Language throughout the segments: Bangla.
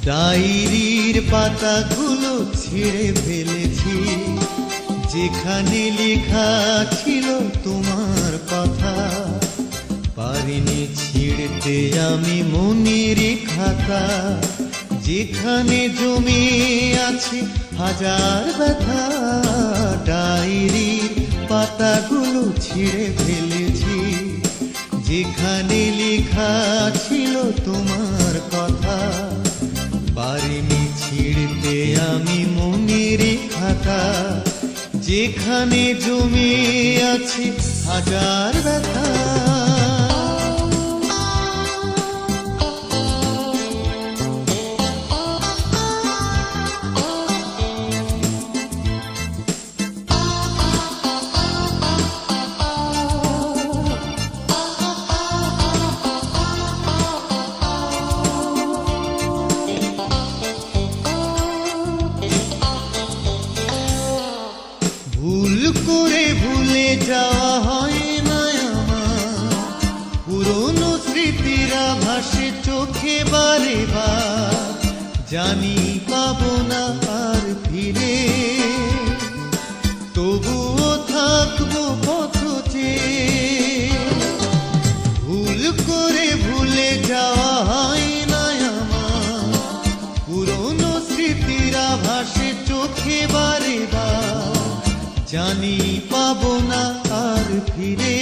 ডায়েরির পাতাগুলো ছিঁড়ে ফেলেছি, যেখানে লেখা ছিল তোমার কথা। পারিনি ছিঁড়তে আমি মনের খাতা, যেখানে জমে আছে হাজার ব্যথা। ডায়েরির পাতাগুলো ছিঁড়ে ফেলেছি, যেখানে লেখা ছিল তোমার কথা। পারিনি ছিঁড়তে আমি মনের খাতা, যেখানে জমে আছে হাজার ব্যথা। ভুল করে ভুলে যাওয়া হয় না আমার, পুরনো স্মৃতিরা ভাসে চোখে বারে বার। জানি পাবো না আর ফিরে, তবুও থাকবো পথ চেয়ে। ভুল করে ভুলে যাওয়া হয় না আমার, পুরনো স্মৃতিরা ভাসে চোখে বারে বার। জানি পাবো না আর ফিরে,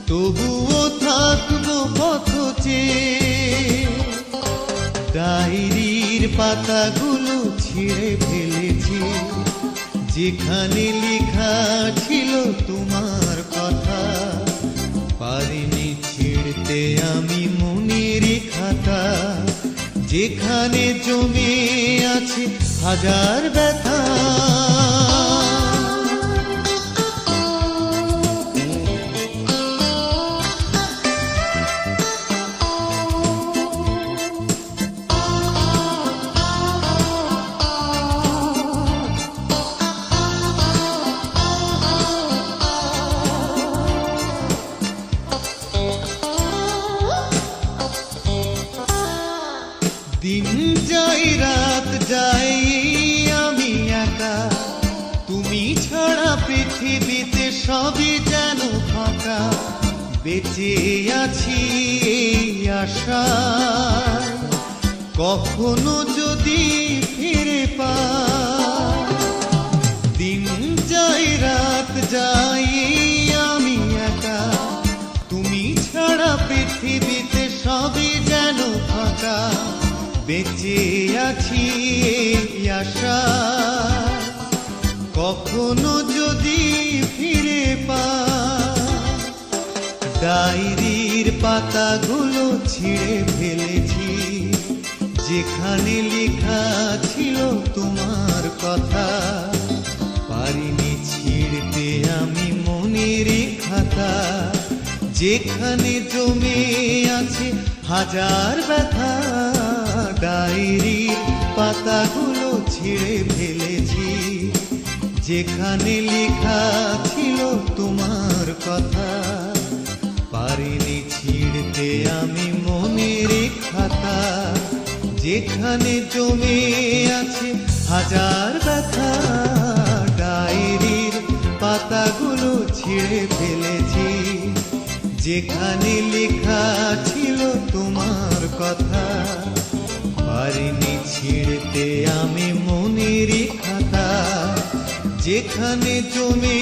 তবুও থাকবো পথ চেয়ে। ডায়েরির পাতাগুলো ছিঁড়ে ফেলেছি, যেখানে লেখা ছিল তোমার কথা। পারিনি ছিঁড়তে আমি মনের খাতা, যেখানে জমে আছে হাজার ব্যথা। দিন যাই রাত যাই আমি একা, তুমি ছাড়া পৃথিবীতে সবই যেন ফাঁকা। বেঁচে আছি এই আশায়, কখনো যদি ফিরে পাই। দিন যাই রাত যাই আমি একা, তুমি ছাড়া পৃথিবীতে সবই যেন ফাঁকা। বেঁচে আছি এই আশায়, কখনো যদি ফিরে পাই। ডায়েরির পাতাগুলো ছিঁড়ে ফেলেছি, যেখানে লেখা ছিল তোমার কথা। পারিনি ছিঁড়তে আমি মনের খাতা, যেখানে জমে আছে হাজার ব্যথা। ডায়েরির পাতাগুলো ছিঁড়ে ফেলেছি, যেখানে লেখা ছিল তোমার কথা। পারিনি ছিঁড়তে আমি মনের খাতা, যেখানে জমে আছে হাজার ব্যথা। ডায়েরির পাতাগুলো ছিঁড়ে ফেলেছি, যেখানে লেখা ছিল তোমার কথা। পারিনি ছিঁড়তে আমি মনের খাতা, যেখানে জমে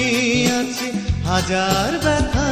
আছে হাজার ব্যথা।